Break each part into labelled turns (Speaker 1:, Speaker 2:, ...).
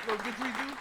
Speaker 1: Little didgeridoo.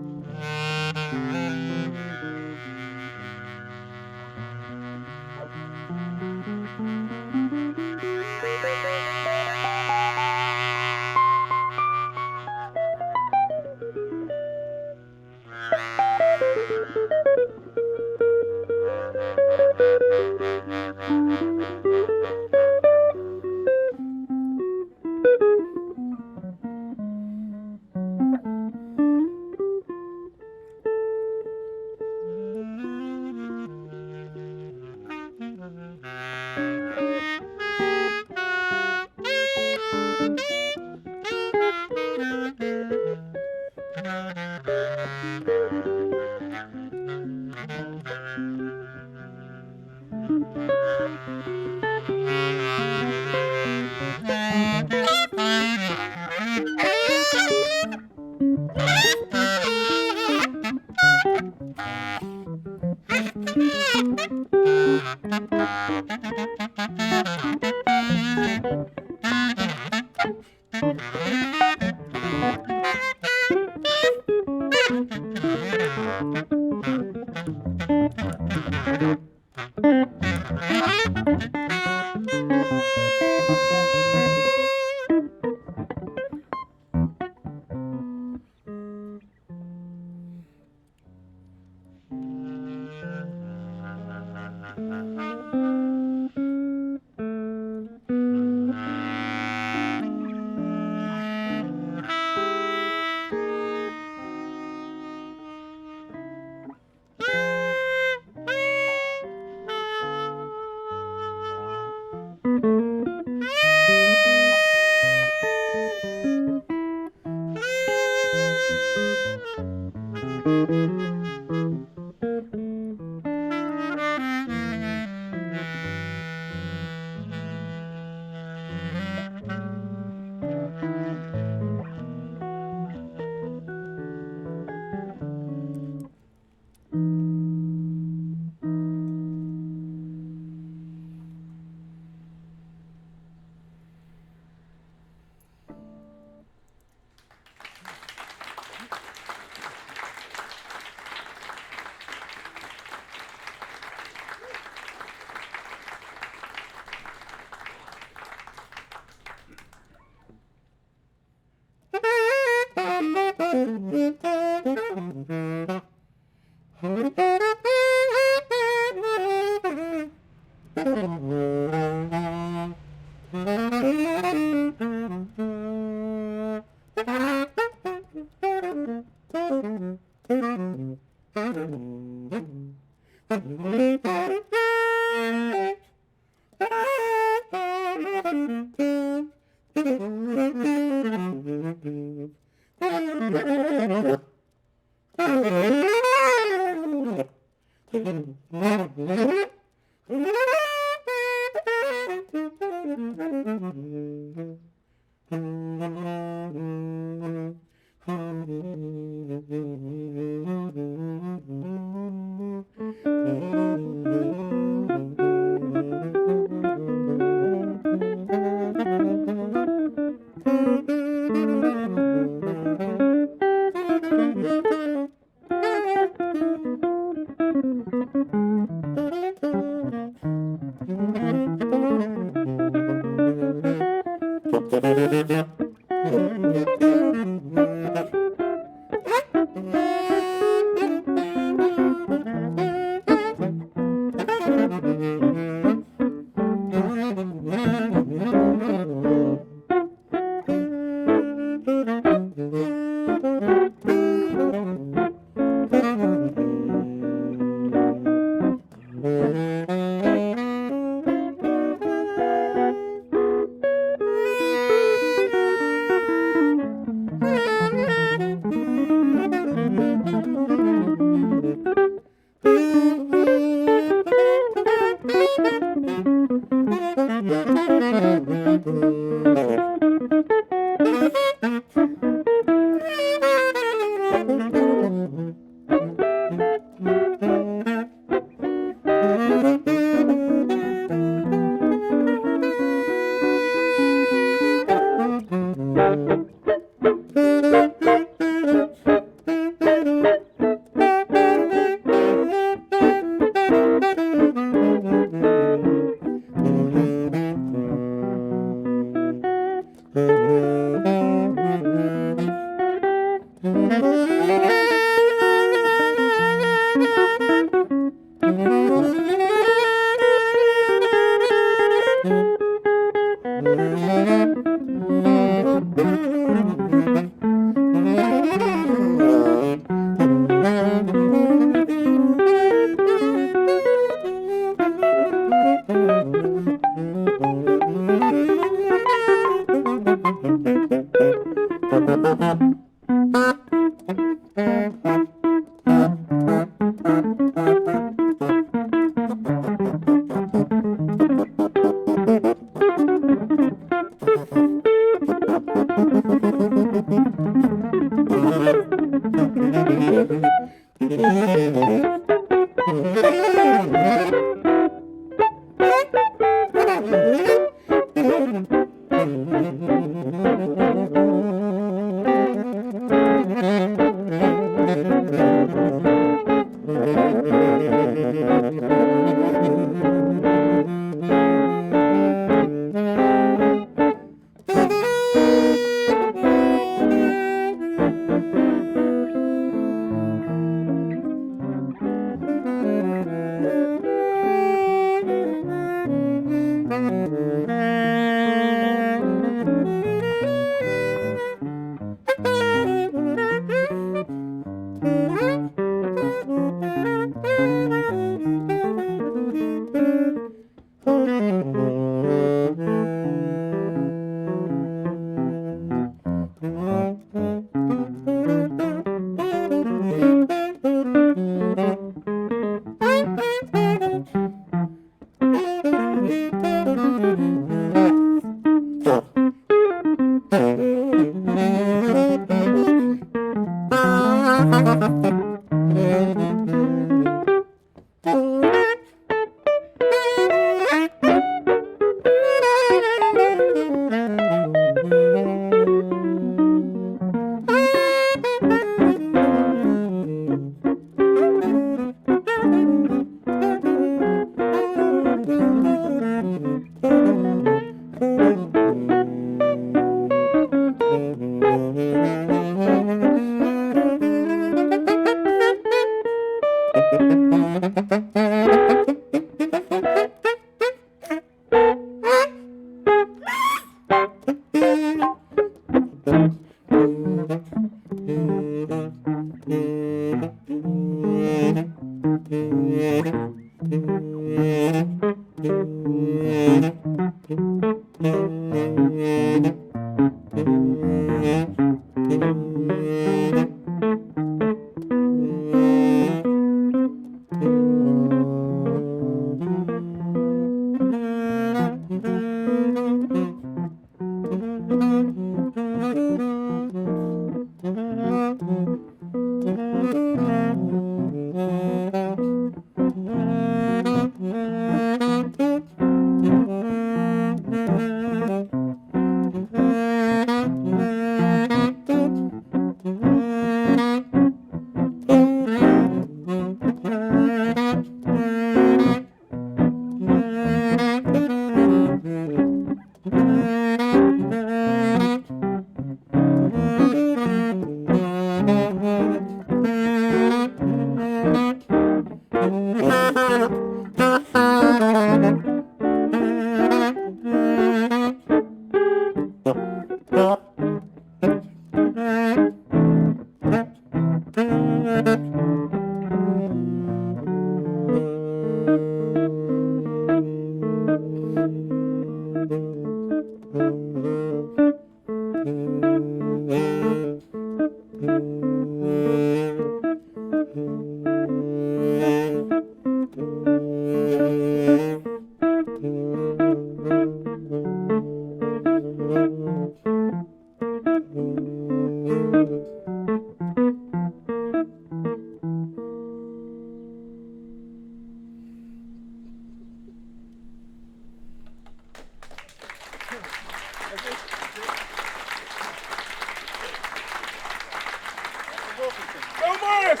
Speaker 1: Joe Morris!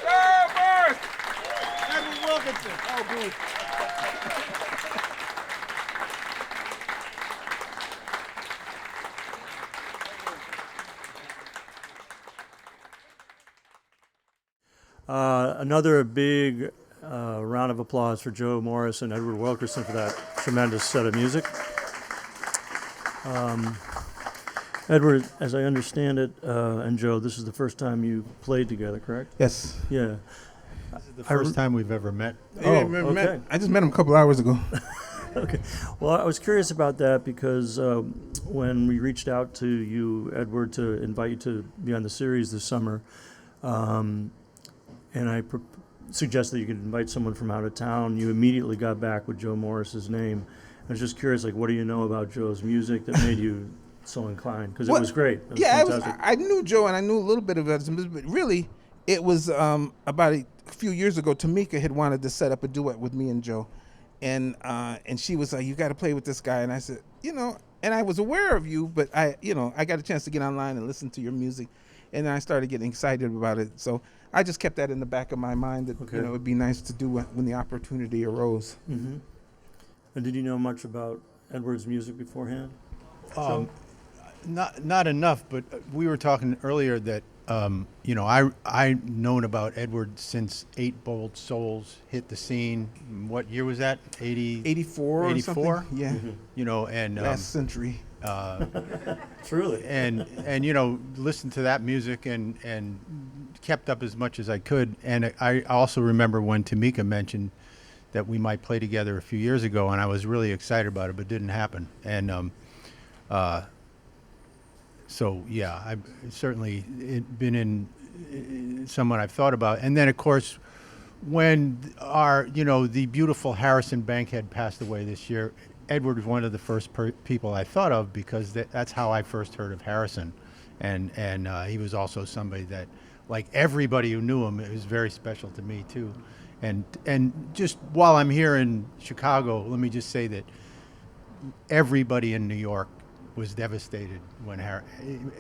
Speaker 1: Joe Morris! Edward Wilkerson. Oh, good.
Speaker 2: Another big round of applause for Joe Morris and Edward Wilkerson for that tremendous set of music. Edward, as I understand it, and Joe, this is the first time you played together, correct?
Speaker 3: Yes.
Speaker 2: Yeah.
Speaker 3: This is the first time we've ever met.
Speaker 2: Okay.
Speaker 1: I just met him a couple hours ago.
Speaker 2: Okay. Well, I was curious about that because when we reached out to you, Edward, to invite you to be on the series this summer, and I suggested you could invite someone from out of town, you immediately got back with Joe Morris's name. I was just curious, like, what do you know about Joe's music that made you so inclined? Because it was great. It was fantastic.
Speaker 1: I knew Joe and I knew a little bit of his music, but really, it was about a few years ago. Tamika had wanted to set up a duet with me and Joe, and she was like, "You got to play with this guy." And I said, and I was aware of you, but I got a chance to get online and listen to your music, and I started getting excited about it. So I just kept that in the back of my mind that
Speaker 2: Okay.
Speaker 1: it'd be nice to do when the opportunity arose.
Speaker 2: Mm-hmm. And did you know much about Edward's music beforehand?
Speaker 3: Not enough, but we were talking earlier that I known about Edward since Eight Bold Souls hit the scene. What year was that?
Speaker 1: 84 or
Speaker 3: 84?
Speaker 1: something? Yeah.
Speaker 3: Mm-hmm. And
Speaker 1: Last century.
Speaker 2: Truly.
Speaker 3: and listened to that music and kept up as much as I could. And I also remember when Tamika mentioned that we might play together a few years ago, and I was really excited about it, but it didn't happen. And so yeah, I've certainly been in someone I've thought about. And then of course, when the beautiful Harrison Bankhead passed away this year, Edward was one of the first people I thought of, because that's how I first heard of Harrison, and he was also somebody that, like everybody who knew him, it was very special to me too. And just while I'm here in Chicago, let me just say that everybody in New York was devastated when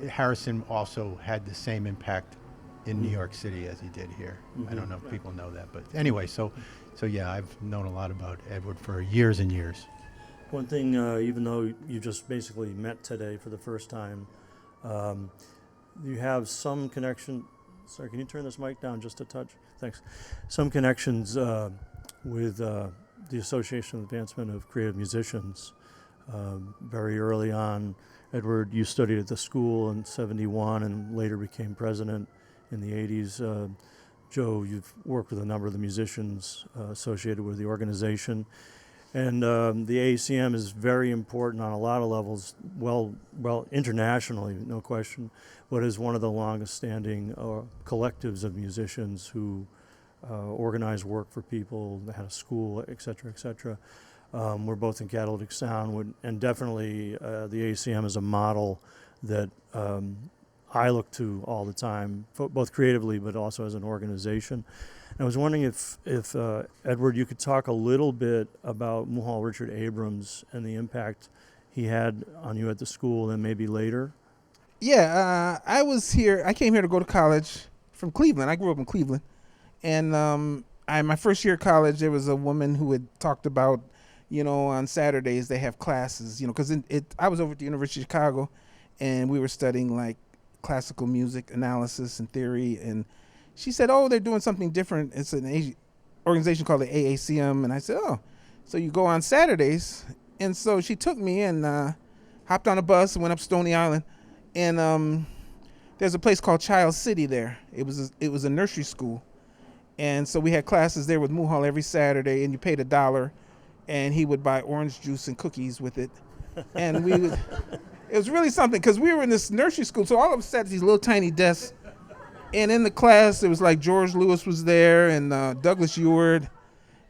Speaker 3: Harrison also had the same impact in New York City as he did here.
Speaker 2: Mm-hmm.
Speaker 3: I don't know if people know that, but anyway, so yeah, I've known a lot about Edward for years and years.
Speaker 2: One thing, even though you just basically met today for the first time, you have some connection. Sorry, can you turn this mic down just a touch? Thanks. Some connections with the Association of Advancement of Creative Musicians. Very early on, Edward, you studied at the school in '71 and later became president in the '80s. Joe, you've worked with a number of the musicians associated with the organization. And the AACM is very important on a lot of levels, well, internationally, no question, but is one of the longest-standing collectives of musicians who organize work for people, had a school, et cetera, et cetera. We're both in Catalytic Sound, and definitely the AACM is a model that I look to all the time, both creatively but also as an organization. And I was wondering if Edward, you could talk a little bit about Muhal Richard Abrams and the impact he had on you at the school and maybe later.
Speaker 1: Yeah, I came here to go to college from Cleveland. I grew up in Cleveland. And my first year of college, there was a woman who had talked about, on Saturdays they have classes, because I was over at the University of Chicago, and we were studying like classical music analysis and theory. And she said, oh, they're doing something different. It's an organization called the AACM. And I said, oh, so you go on Saturdays. And so she took me and hopped on a bus and went up Stony Island. And there's a place called Child City there. It was a nursery school. And so we had classes there with Muhal every Saturday, and you paid $1, and he would buy orange juice and cookies with it. And it was really something, because we were in this nursery school, so all of us sat at these little tiny desks. And in the class, it was like George Lewis was there, and Douglas Eward,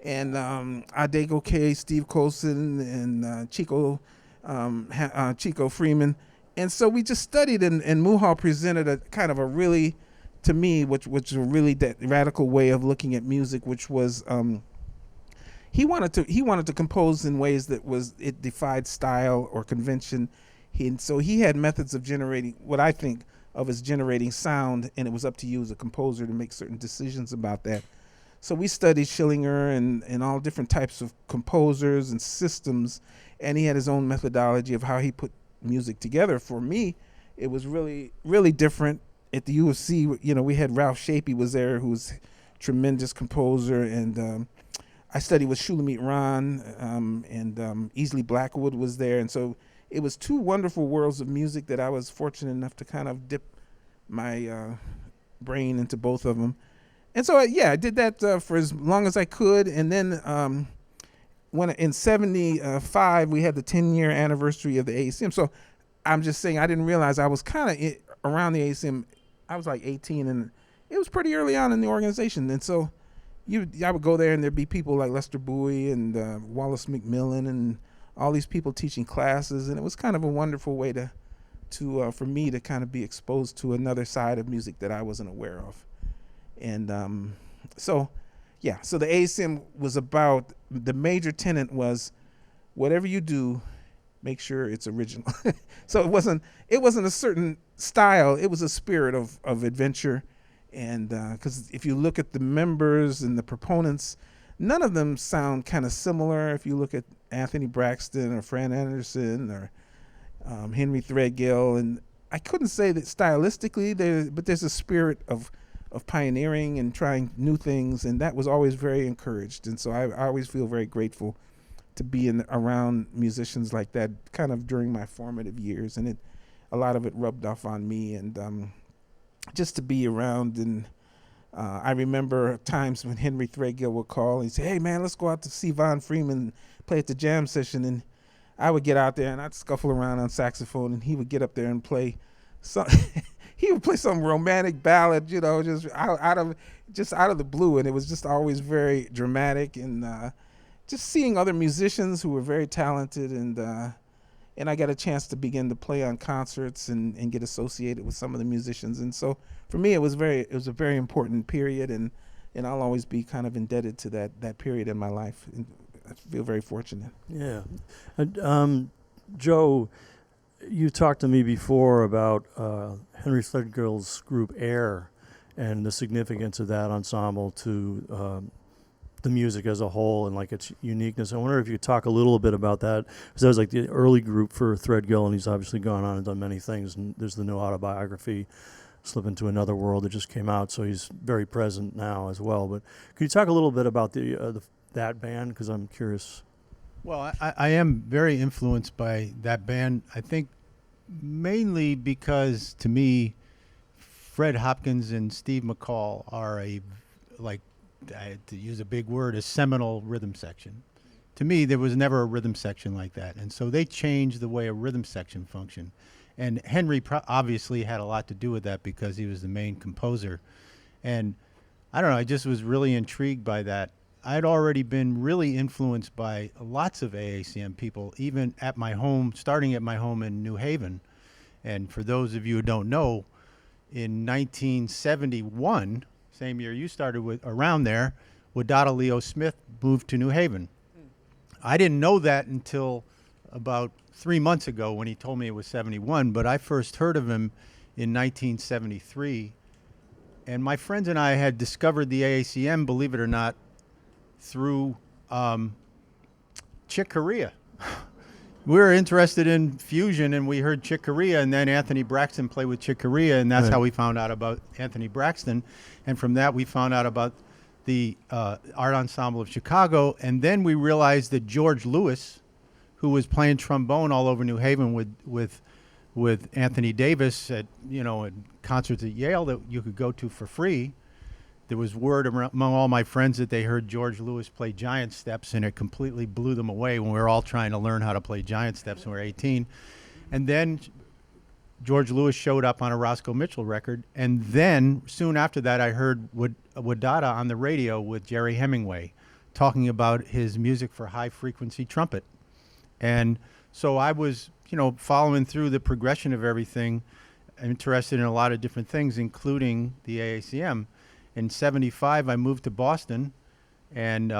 Speaker 1: and Adego K, Steve Colson, and Chico Freeman. And so we just studied, and Muhal presented a kind of a really, to me, which was a really radical way of looking at music, which was he wanted to compose in ways that it defied style or convention. So he had methods of generating what I think of as generating sound, and it was up to you as a composer to make certain decisions about that. So we studied Schillinger and all different types of composers and systems, and he had his own methodology of how he put music together. For me, it was really, really different. At the U of C, we had Ralph Shapey was there, who was a tremendous composer, and I studied with Shulamit Ron, and Easley Blackwood was there, and so it was two wonderful worlds of music that I was fortunate enough to kind of dip my brain into both of them. And so, I did that for as long as I could. And then when in 75, we had the 10-year anniversary of the AACM. So I'm just saying, I didn't realize I was kind of around the AACM. I was like 18, and it was pretty early on in the organization. And so I would go there, and there'd be people like Lester Bowie and Wallace McMillan and all these people teaching classes, and it was kind of a wonderful way to for me to kind of be exposed to another side of music that I wasn't aware of. And so the AACM was about, the major tenet was, whatever you do, make sure it's original. So it wasn't a certain style, it was a spirit of adventure And because if you look at the members and the proponents, none of them sound kind of similar. If you look at Anthony Braxton or Fran Anderson or Henry Threadgill, and I couldn't say that stylistically, but there's a spirit of pioneering and trying new things, and that was always very encouraged. And so I always feel very grateful to be around musicians like that, kind of during my formative years, and a lot of it rubbed off on me, and just to be around. And I remember times when Henry Threadgill would call and say, "Hey man, let's go out to see Von Freeman play at the jam session," and I would get out there and I'd scuffle around on saxophone, and he would get up there and play some. He would play some romantic ballad, just out of the blue, and it was just always very dramatic. And just seeing other musicians who were very talented, and I got a chance to begin to play on concerts and get associated with some of the musicians. And so for me, it was a very important period, and I'll always be kind of indebted to that period in my life. And I feel very fortunate.
Speaker 2: Yeah. Joe, you talked to me before about Henry Threadgill's group Air and the significance of that ensemble to the music as a whole and like its uniqueness. I wonder if you could talk a little bit about that, because that was like the early group for Threadgill, and he's obviously gone on and done many things. And there's the new autobiography, Slip Into Another World, that just came out, so he's very present now as well. But could you talk a little bit about that band, because I'm curious.
Speaker 3: Well, I am very influenced by that band. I think mainly because, to me, Fred Hopkins and Steve McCall are to use a big word, a seminal rhythm section. To me, there was never a rhythm section like that. And so they changed the way a rhythm section functioned. And Henry obviously had a lot to do with that because he was the main composer. And I don't know, I just was really intrigued by that. I'd already been really influenced by lots of AACM people, even at my home, starting at my home in New Haven. And for those of you who don't know, in 1971, same year you started with, around there, Wadada Leo Smith moved to New Haven. I didn't know that until about 3 months ago when he told me it was 71, but I first heard of him in 1973. And my friends and I had discovered the AACM, believe it or not, through Chick Corea. We were interested in fusion, and we heard Chick Corea, and then Anthony Braxton played with Chick Corea, and that's
Speaker 2: Right.
Speaker 3: how we found out about Anthony Braxton. And from that, we found out about the Art Ensemble of Chicago, and then we realized that George Lewis, who was playing trombone all over New Haven with Anthony Davis at concerts at Yale that you could go to for free. There was word among all my friends that they heard George Lewis play giant steps, and it completely blew them away when we were all trying to learn how to play giant steps when we were 18. And then George Lewis showed up on a Roscoe Mitchell record. And then soon after that, I heard Wadada on the radio with Jerry Hemingway talking about his music for high-frequency trumpet. And so I was, following through the progression of everything, interested in a lot of different things, including the AACM. In 75, I moved to Boston and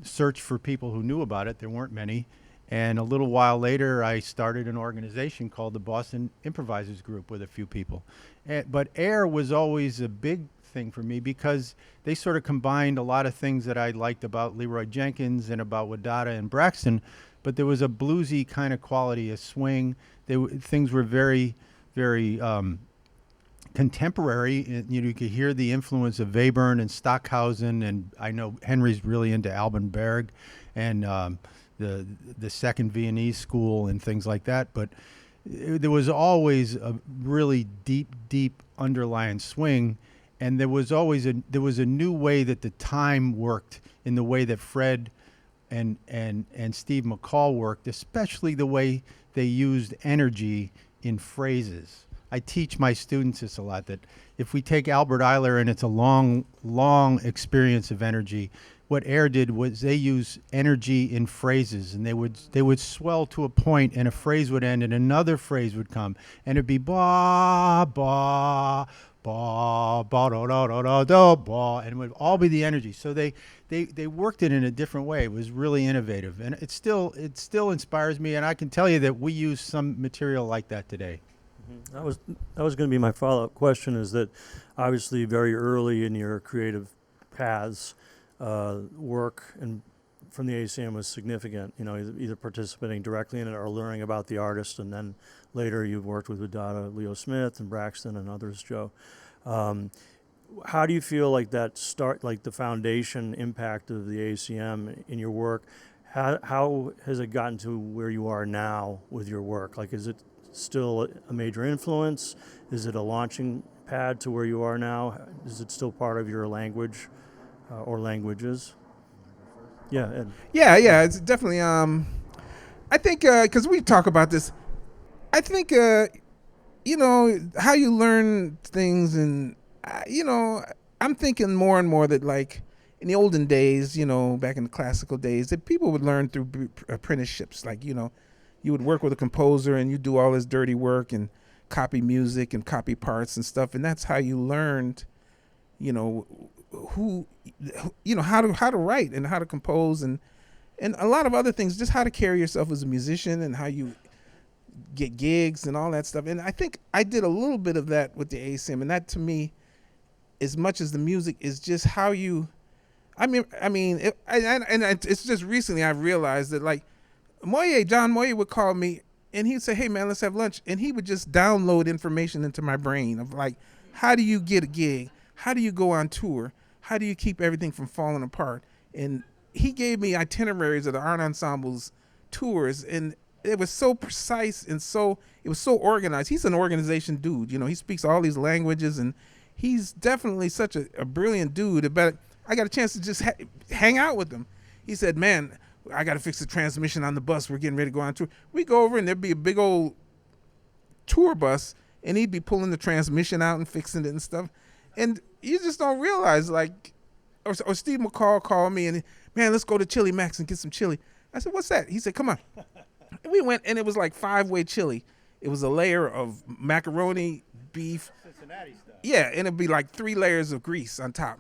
Speaker 3: searched for people who knew about it. There weren't many. And a little while later, I started an organization called the Boston Improvisers Group with a few people. But AIR was always a big thing for me because they sort of combined a lot of things that I liked about Leroy Jenkins and about Wadada and Braxton. But there was a bluesy kind of quality, a swing. Things were very, very contemporary. You could hear the influence of Webern and Stockhausen, and I know Henry's really into Alban Berg and the second Viennese school and things like that. But there was always a really deep underlying swing, and there was always a new way that the time worked in the way that Fred and Steve McCall worked, especially the way they used energy in phrases. I teach my students this a lot, that if we take Albert Eiler and it's a long experience of energy, what AIR did was they use energy in phrases, and they would swell to a point, and a phrase would end and another phrase would come, and it'd be ba ba ba ba da da da da da ba, and it would all be the energy. So they worked it in a different way. It was really innovative, and it still inspires me, and I can tell you that we use some material like that today.
Speaker 2: That was going to be my follow-up question. Is that obviously very early in your creative paths, work and from the AACM was significant. You know, either participating directly in it or learning about the artist, and then later you've worked with Wadada, Leo Smith, and Braxton and others, Joe. How do you feel like that the foundation impact of the AACM in your work? How has it gotten to where you are now with your work? Like, is it still a major influence? Is it a launching pad to where you are now? Is it still part of your language or languages? Yeah, Ed.
Speaker 1: Yeah, it's definitely. I think because we talk about this, I think you know how you learn things, and you know, I'm thinking more and more that like in the olden days, you know, back in the classical days, that people would learn through apprenticeships. Like, you know, you would work with a composer and you do all this dirty work and copy music and copy parts and stuff, and that's how you learned, you know, you know, how to write and how to compose and a lot of other things, just how to carry yourself as a musician and how you get gigs and all that stuff. And I think I did a little bit of that with the AACM, and that to me, as much as the music, is just how you. It's just recently I realized that like John Moye would call me and he'd say, "Hey man, let's have lunch," and he would just download information into my brain of like, how do you get a gig? How do you go on tour? How do you keep everything from falling apart? And he gave me itineraries of the art ensemble's tours, and it was so precise and it was so organized. He's an organization dude, you know. He speaks all these languages, and he's definitely such a brilliant dude. But I got a chance to just hang out with him. He said, "Man, I got to fix the transmission on the bus. We're getting ready to go on tour." We go over, and there'd be a big old tour bus, and he'd be pulling the transmission out and fixing it and stuff. And you just don't realize, like, or Steve McCall called me and, "Man, let's go to Chili Max and get some chili." I said, "What's that?" He said, "Come on." And we went, and it was like 5-way chili. It was a layer of macaroni, beef.
Speaker 3: Cincinnati stuff.
Speaker 1: Yeah, and it'd be like 3 layers of grease on top.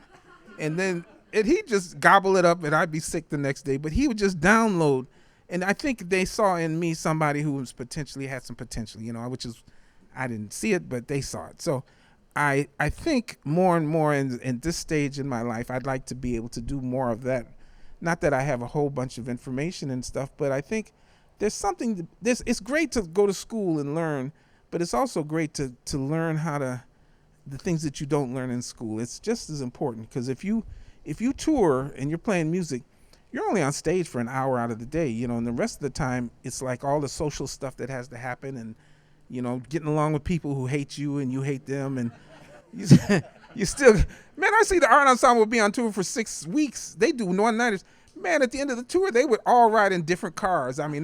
Speaker 1: And then he'd just gobble it up, and I'd be sick the next day. But he would just download. And I think they saw in me somebody who was had some potential, you know, which is, I didn't see it, but they saw it. So I think more and more in this stage in my life, I'd like to be able to do more of that. Not that I have a whole bunch of information and stuff, but I think there's something, it's great to go to school and learn, but it's also great to learn the things that you don't learn in school. It's just as important, because if you tour and you're playing music, you're only on stage for an hour out of the day, you know, and the rest of the time it's like all the social stuff that has to happen, and, you know, getting along with people who hate you and you hate them, and you still, man, I see the art ensemble be on tour for 6 weeks. They do one-nighters. Man, at the end of the tour, they would all ride in different cars. I mean,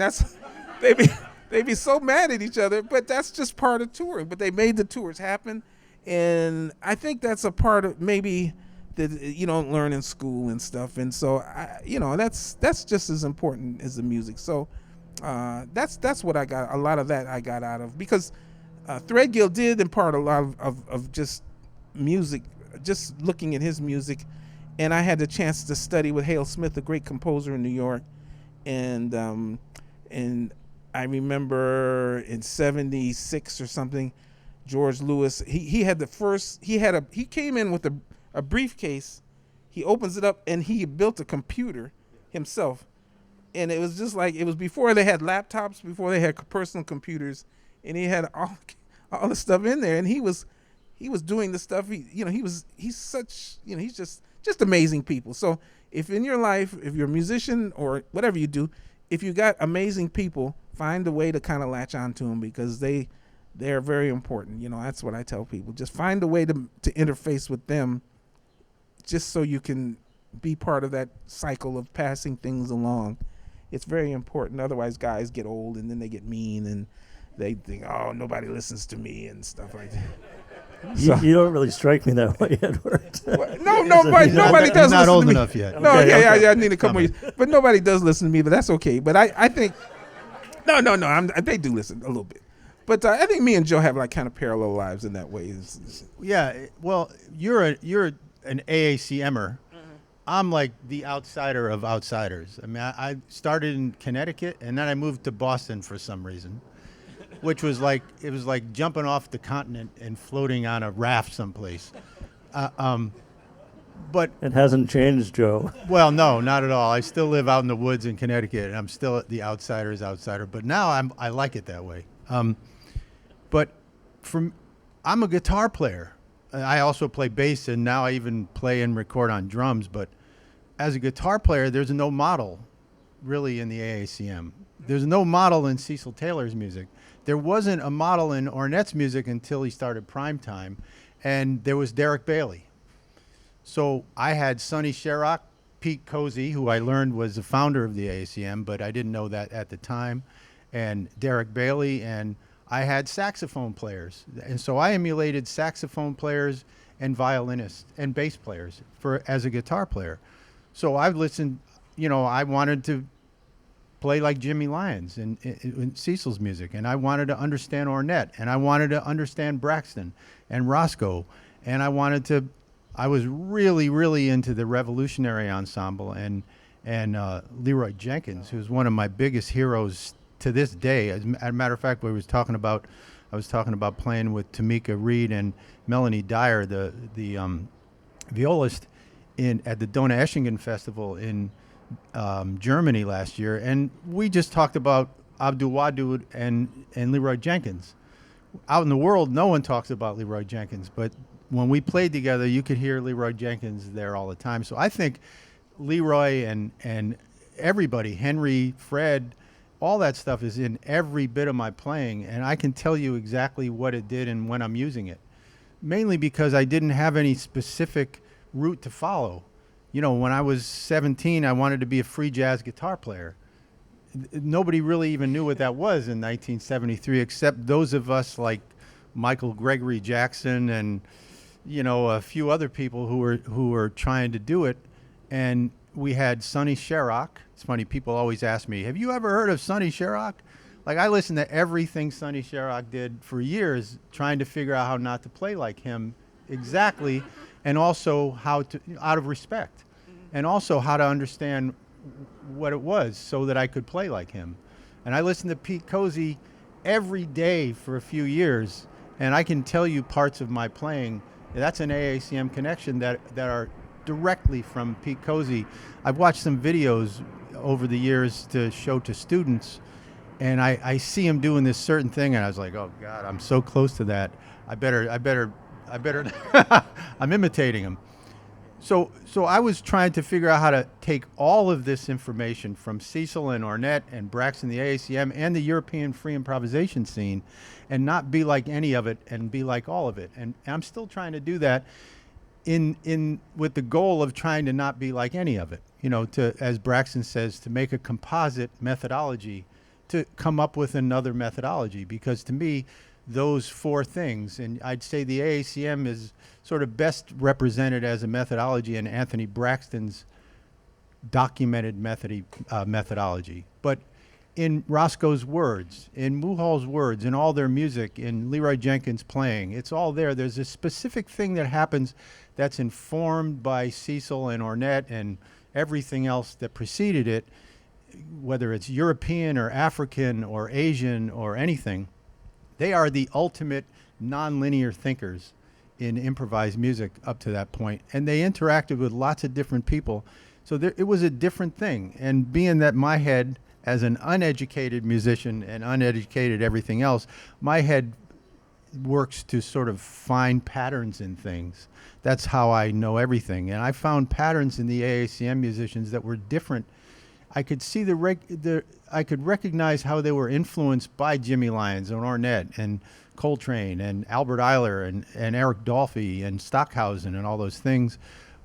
Speaker 1: they'd be so mad at each other, but that's just part of touring. But they made the tours happen, and I think that's a part of maybe that you don't learn in school and stuff. And so, you know, that's just as important as the music. So that's what I got. A lot of that I got out of, because Threadgill did impart a lot of just music, just looking at his music. And I had the chance to study with Hale Smith, a great composer in New York. And I remember in 76 or something, George Lewis, he came in with a briefcase. He opens it up and he built a computer himself. And it was just like, it was before they had laptops, before they had personal computers. And he had all the stuff in there. And he was doing the stuff. He's such, you know, he's just amazing people. So if in your life, if you're a musician or whatever you do, if you got amazing people, find a way to kind of latch onto them, because they're very important. You know, that's what I tell people. Just find a way to interface with them, just so you can be part of that cycle of passing things along. It's very important. Otherwise, guys get old and then they get mean and they think, "Oh, nobody listens to me," and stuff like that. So,
Speaker 2: You don't really strike me that way, Edward.
Speaker 1: Nobody does.
Speaker 3: Not
Speaker 1: listen
Speaker 3: old
Speaker 1: to me.
Speaker 3: enough yet.
Speaker 1: No,
Speaker 2: Okay,
Speaker 1: yeah,
Speaker 2: okay.
Speaker 1: I need a couple more years. But nobody does listen to me. But that's okay. But I think, no. They do listen a little bit. But I think me and Joe have like kind of parallel lives in that way.
Speaker 3: Yeah, well, you're an AACMer. I'm like the outsider of outsiders. I mean, I started in Connecticut, and then I moved to Boston for some reason. which was it was like jumping off the continent and floating on a raft someplace. But
Speaker 2: It hasn't changed, Joe.
Speaker 3: well, no, not at all. I still live out in the woods in Connecticut, and I'm still the outsider's outsider. But now I like it that way. But I'm a guitar player. I also play bass, and now I even play and record on drums. But as a guitar player, there's no model really in the AACM. There's no model in Cecil Taylor's music. There wasn't a model in Ornette's music until he started Primetime, and there was Derek Bailey. So I had Sonny Sherrock, Pete Cozy, who I learned was the founder of the AACM, but I didn't know that at the time, and Derek Bailey, and I had saxophone players. And so I emulated saxophone players and violinists and bass players as a guitar player. So I've listened, I wanted to play like Jimmy Lyons in Cecil's music, and I wanted to understand Ornette, and I wanted to understand Braxton and Roscoe, and I was really, really into the Revolutionary Ensemble and Leroy Jenkins, who's one of my biggest heroes to this day. As a matter of fact, I was talking about playing with Tamika Reed and Melanie Dyer, the violist, at the Dona Eschingen Festival in Germany last year, and we just talked about Abdul Wadud and Leroy Jenkins. Out in the world, no one talks about Leroy Jenkins, but when we played together, you could hear Leroy Jenkins there all the time. So I think Leroy and everybody, Henry, Fred, all that stuff is in every bit of my playing, and I can tell you exactly what it did and when I'm using it. Mainly because I didn't have any specific route to follow. When I was 17, I wanted to be a free jazz guitar player. Nobody really even knew what that was in 1973, except those of us like Michael Gregory Jackson and a few other people who were trying to do it. And we had Sonny Sherrock. It's funny, people always ask me, have you ever heard of Sonny Sherrock? Like, I listened to everything Sonny Sherrock did for years, trying to figure out how not to play like him exactly, and also how to, out of respect, and also how to understand what it was so that I could play like him. And I listened to Pete Cozy every day for a few years, and I can tell you parts of my playing. That's an AACM connection that are directly from Pete Cozy. I've watched some videos over the years to show to students, and I see him doing this certain thing, and I was like, oh God, I'm so close to that. I better, I'm imitating him. So I was trying to figure out how to take all of this information from Cecil and Ornette and Braxton, the AACM, and the European free improvisation scene, and not be like any of it and be like all of it. And I'm still trying to do that with the goal of trying to not be like any of it. To, as Braxton says, to make a composite methodology, to come up with another methodology. Because to me, those four things, and I'd say the AACM is sort of best represented as a methodology in Anthony Braxton's documented methodology. But in Roscoe's words, in Mulhall's words, in all their music, in Leroy Jenkins' playing, it's all there. There's a specific thing that happens that's informed by Cecil and Ornette and everything else that preceded it, whether it's European or African or Asian or anything. They are the ultimate nonlinear thinkers in improvised music up to that point, and they interacted with lots of different people. So it was a different thing. And being that my head, as an uneducated musician and uneducated everything else, my head works to sort of find patterns in things. That's how I know everything. And I found patterns in the AACM musicians that were different. I could see I could recognize how they were influenced by Jimmy Lyons and Ornette and Coltrane and Albert Eiler and Eric Dolphy and Stockhausen and all those things,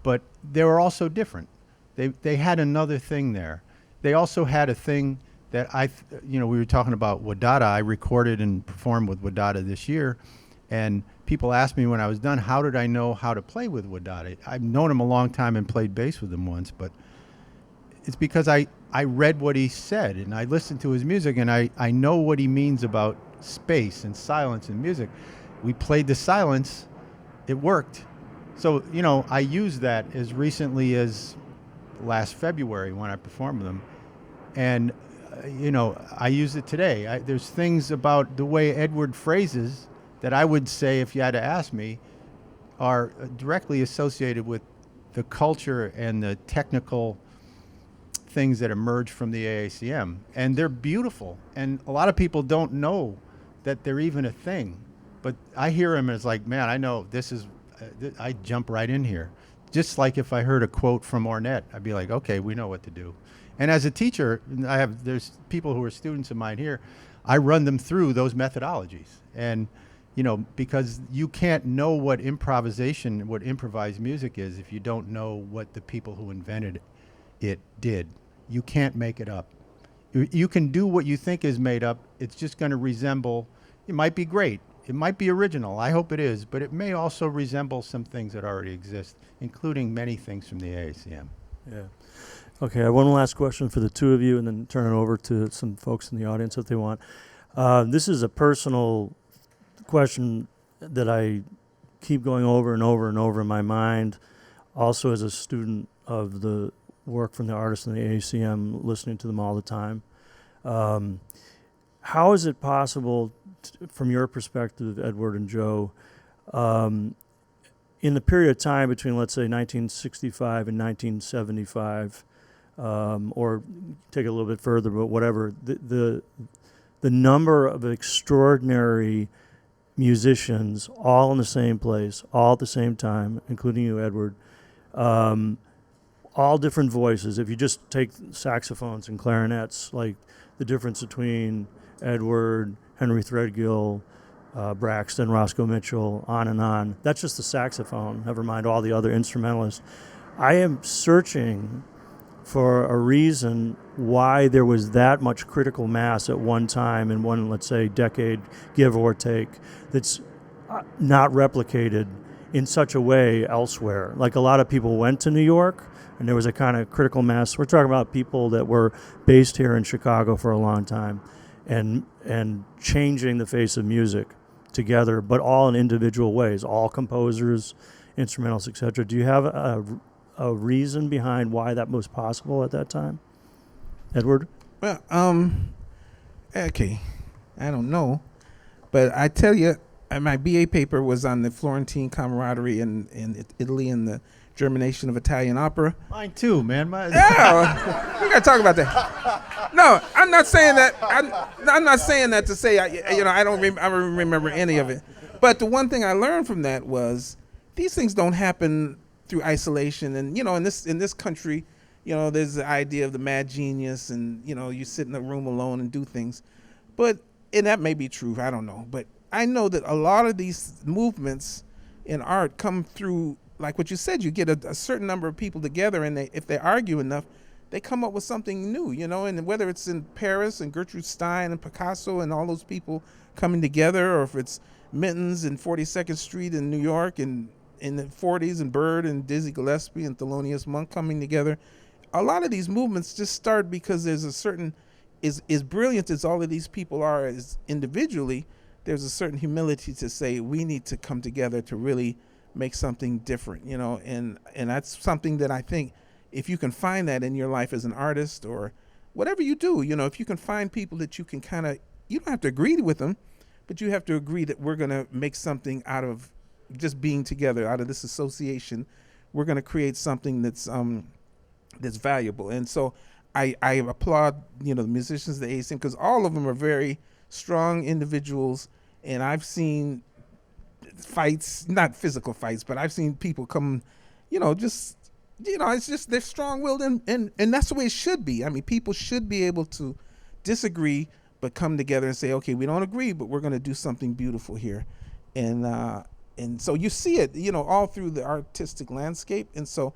Speaker 3: but they were also different. They had another thing there. They also had a thing that we were talking about Wadada. I recorded and performed with Wadada this year, and people asked me when I was done, how did I know how to play with Wadada? I've known him a long time and played bass with him once, but it's because I read what he said and I listened to his music, and I know what he means about space and silence in music. We played the silence, it worked. So, I used that as recently as last February when I performed with him. And I use it today. There's things about the way Edward phrases that I would say, if you had to ask me, are directly associated with the culture and the technical things that emerge from the AACM. And they're beautiful. And a lot of people don't know that they're even a thing. But I hear them as like, man, I know this is, I jump right in here. Just like if I heard a quote from Ornette, I'd be like, okay, we know what to do. And as a teacher, there's people who are students of mine here, I run them through those methodologies. And, because you can't know what improvisation, what improvised music is if you don't know what the people who invented it did. You can't make it up. You can do what you think is made up. It's just going to resemble, it might be great. It might be original. I hope it is. But it may also resemble some things that already exist, including many things from the AACM.
Speaker 2: Yeah. Okay, I have one last question for the two of you, and then turn it over to some folks in the audience if they want. This is a personal question that I keep going over and over and over in my mind, also as a student of the work from the artists in the AACM, listening to them all the time. How is it possible, from your perspective, Edward and Joe, in the period of time between, let's say, 1965 and 1975, or take it a little bit further, but whatever, the number of extraordinary musicians all in the same place, all at the same time, including you, Edward, all different voices. If you just take saxophones and clarinets, like the difference between Edward, Henry Threadgill, Braxton, Roscoe Mitchell, on and on. That's just the saxophone, never mind all the other instrumentalists. I am searching for a reason why there was that much critical mass at one time in one, let's say, decade, give or take, that's not replicated in such a way elsewhere. Like a lot of people went to New York, and there was a kind of critical mass. We're talking about people that were based here in Chicago for a long time and changing the face of music together, but all in individual ways, all composers, instrumentals, etc. Do you have a reason behind why that was possible at that time, Edward?
Speaker 1: Well, okay, I don't know, but I tell you, my BA paper was on the Florentine camaraderie in Italy and the germination of Italian opera.
Speaker 3: Mine too, man.
Speaker 1: Yeah, we gotta talk about that. No, I'm not saying that. I'm not saying that to say I don't remember any of it. But the one thing I learned from that was these things don't happen through isolation. And in this country, there's the idea of the mad genius, and you sit in a room alone and do things. And that may be true. I don't know. But I know that a lot of these movements in art come through, like what you said, you get a certain number of people together, and if they argue enough, they come up with something new, and whether it's in Paris and Gertrude Stein and Picasso and all those people coming together, or if it's Minton's in 42nd Street in New York and in the 40s, and Bird and Dizzy Gillespie and Thelonious Monk coming together. A lot of these movements just start because there's a certain, as brilliant as all of these people are as individually, there's a certain humility to say we need to come together to really make something different, and that's something that I think if you can find that in your life as an artist or whatever you do, if you can find people that you can you don't have to agree with them, but you have to agree that we're going to make something out of just being together, out of this association. We're going to create something that's valuable. And so I applaud, the musicians of the AACM, because all of them are very strong individuals, and I've seen fights, not physical fights, but I've seen people come, it's just they're strong-willed, and that's the way it should be. I mean, people should be able to disagree but come together and say, okay, we don't agree, but we're going to do something beautiful here. And so you see it, all through the artistic landscape. And so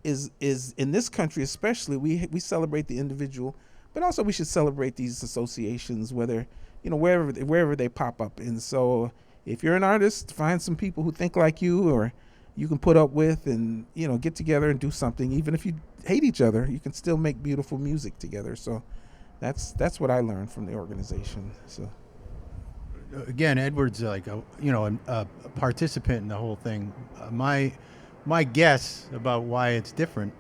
Speaker 1: is in this country especially, we celebrate the individual, but also we should celebrate these associations, whether, wherever they pop up. And so if you're an artist, find some people who think like you or you can put up with, and, get together and do something. Even if you hate each other, you can still make beautiful music together. So that's what I learned from the organization. So
Speaker 3: again, Edward's like a participant in the whole thing. My guess about why it's different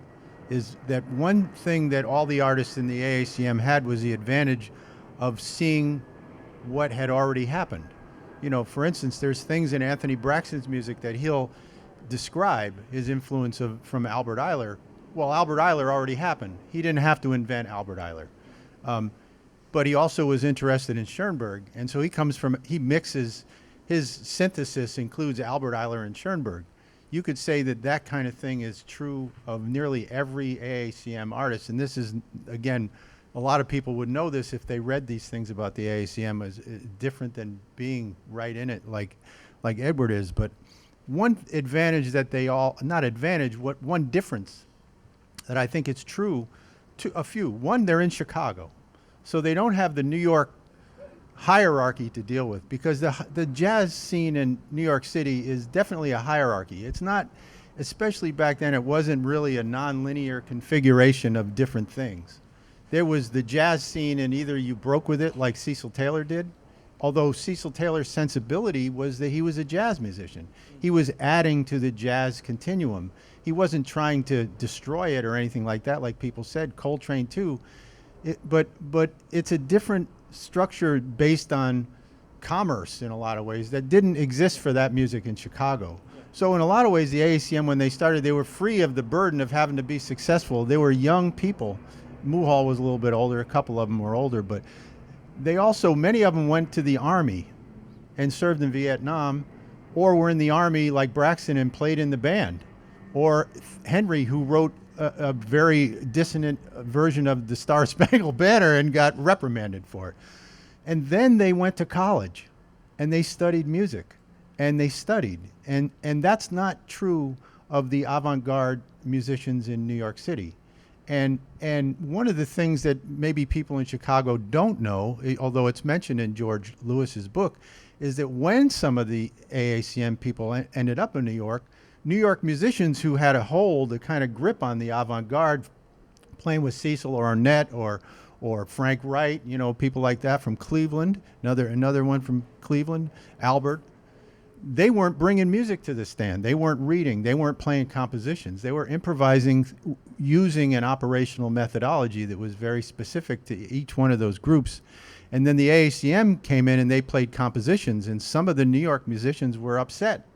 Speaker 3: is that one thing that all the artists in the AACM had was the advantage of seeing what had already happened. You know, for instance, there's things in Anthony Braxton's music that he'll describe his influence from Albert Ayler. Well, Albert Ayler already happened. He didn't have to invent Albert Ayler. But he also was interested in Schoenberg, and so he mixes, his synthesis includes Albert Ayler and Schoenberg. You could say that that kind of thing is true of nearly every AACM artist, and this is, again, a lot of people would know this if they read these things about the AACM as different than being right in it like Edward is. But one advantage that one difference that I think it's true to a few. One, they're in Chicago. So they don't have the New York hierarchy to deal with, because the jazz scene in New York City is definitely a hierarchy. It's not, especially back then, it wasn't really a nonlinear configuration of different things. There was the jazz scene, and either you broke with it like Cecil Taylor did, although Cecil Taylor's sensibility was that he was a jazz musician. He was adding to the jazz continuum. He wasn't trying to destroy it or anything like that, like people said. Coltrane too. But it's a different structure based on commerce in a lot of ways that didn't exist for that music in Chicago. So in a lot of ways, the AACM, when they started, they were free of the burden of having to be successful. They were young people. Muhal was a little bit older. A couple of them were older, but they also, many of them went to the Army and served in Vietnam, or were in the Army like Braxton and played in the band, or Henry, who wrote a very dissonant version of the Star Spangled Banner and got reprimanded for it. And then they went to college and they studied music, and they studied. And that's not true of the avant-garde musicians in New York City. And one of the things that maybe people in Chicago don't know, although it's mentioned in George Lewis's book, is that when some of the AACM people ended up in New York musicians who had a kind of grip on the avant-garde, playing with Cecil or Arnett or Frank Wright, you know, people like that from Cleveland, another one from Cleveland, Albert, they weren't bringing music to the stand. They weren't reading. They weren't playing compositions. They were improvising using an operational methodology that was very specific to each one of those groups. And then the AACM came in and they played compositions, and some of the New York musicians were upset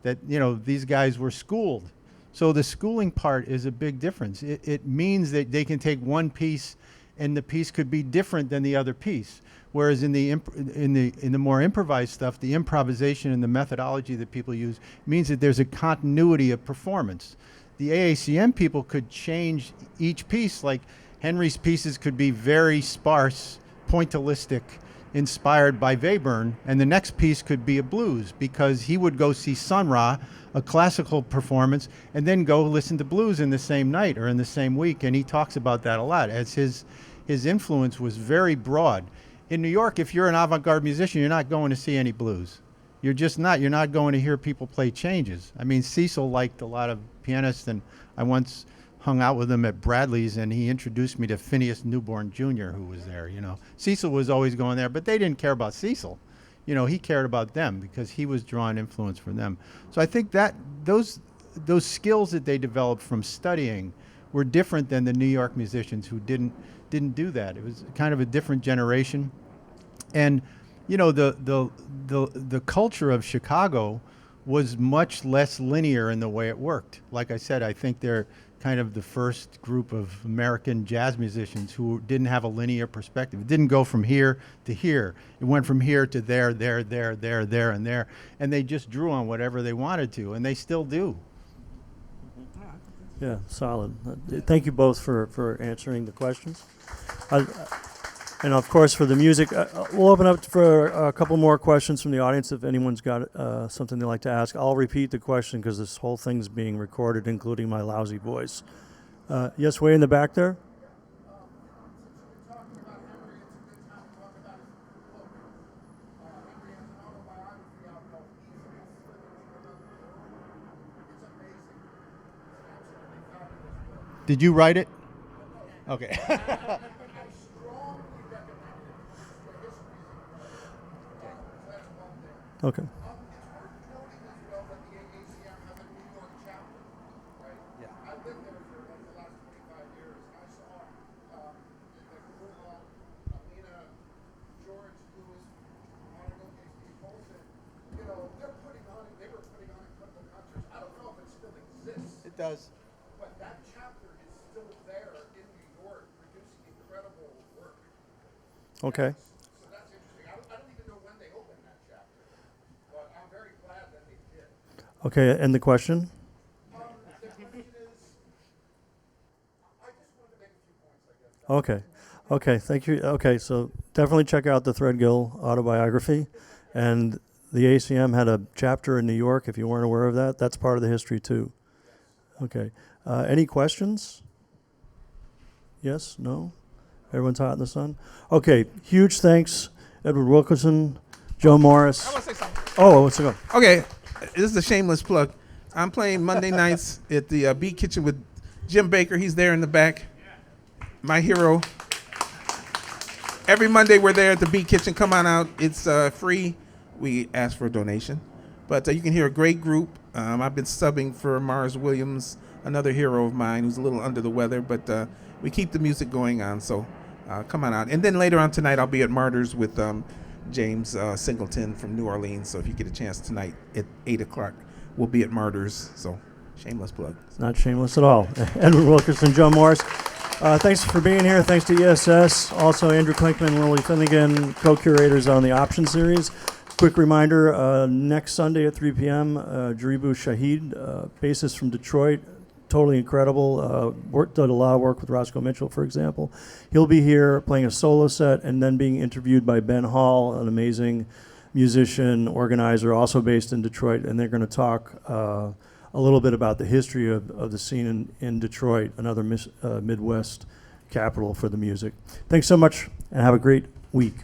Speaker 3: that, you know, these guys were schooled. So the schooling part is a big difference. It means that they can take one piece and the piece could be different than the other piece. Whereas in the more improvised stuff, the improvisation and the methodology that people use means that there's a continuity of performance. The AACM people could change each piece, like Henry's pieces could be very sparse, pointillistic, inspired by Webern, and the next piece could be a blues, because he would go see Sun Ra, a classical performance, and then go listen to blues in the same night or in the same week, and he talks about that a lot, as his influence was very broad. In New York, if you're an avant-garde musician, you're not going to see any blues. You're just not. You're not going to hear people play changes. I mean, Cecil liked a lot of pianists, and I once hung out with him at Bradley's, and he introduced me to Phineas Newborn Jr., who was there, you know. Cecil was always going there, but they didn't care about Cecil. You know, he cared about them because he was drawing influence from them. So I think that those skills that they developed from studying were different than the New York musicians who didn't do that. It was kind of a different generation. And, you know, the culture of Chicago was much less linear in the way it worked. Like I said, I think they're kind of the first group of American jazz musicians who didn't have a linear perspective. It didn't go from here to here. It went from here to there, and there. And they just drew on whatever they wanted to, and they still do.
Speaker 2: Yeah, solid. Thank you both for answering the questions. And of course, for the music, we'll open up for a couple more questions from the audience if anyone's got something they'd like to ask. I'll repeat the question because this whole thing's being recorded, including my lousy voice. Yes, way in the back there?
Speaker 3: Did you write it? Okay.
Speaker 2: Okay. Okay.
Speaker 1: So that's interesting. I don't even know when they opened that chapter, but I'm very glad that they did.
Speaker 2: Okay, and the question?
Speaker 1: The question is, I just wanted to make a few points, I guess.
Speaker 2: Okay. Okay, thank you. Okay, so definitely check out the Threadgill autobiography. And the ACM had a chapter in New York, if you weren't aware of that. That's part of the history, too. Okay. Any questions? Yes? No? Everyone's hot in the sun? Okay, huge thanks, Edward Wilkerson, Joe Morris.
Speaker 1: I want to say something.
Speaker 2: Oh, what's it go?
Speaker 1: Okay, this is a shameless plug. I'm playing Monday nights at the Beat Kitchen with Jim Baker. He's there in the back. My hero. Every Monday we're there at the Beat Kitchen. Come on out. It's free. We ask for a donation. But you can hear a great group. I've been subbing for Mars Williams, another hero of mine who's a little under the weather. But we keep the music going on. So come on out. And then later on tonight I'll be at Martyrs with James Singleton from New Orleans. So if you get a chance tonight at 8 o'clock, we'll be at Martyrs. So shameless plug.
Speaker 2: It's not shameless at all. Edward Wilkerson, Joe Morris. Thanks for being here. Thanks to ESS. Also, Andrew Klinkman, Lily Finnegan, co-curators on the Option Series. Quick reminder, next Sunday at 3 p.m., Jaribu Shahid, bassist from Detroit, totally incredible. Did a lot of work with Roscoe Mitchell, for example. He'll be here playing a solo set and then being interviewed by Ben Hall, an amazing musician, organizer, also based in Detroit, and they're going to talk a little bit about the history of the scene in Detroit, another Midwest capital for the music. Thanks so much, and have a great week.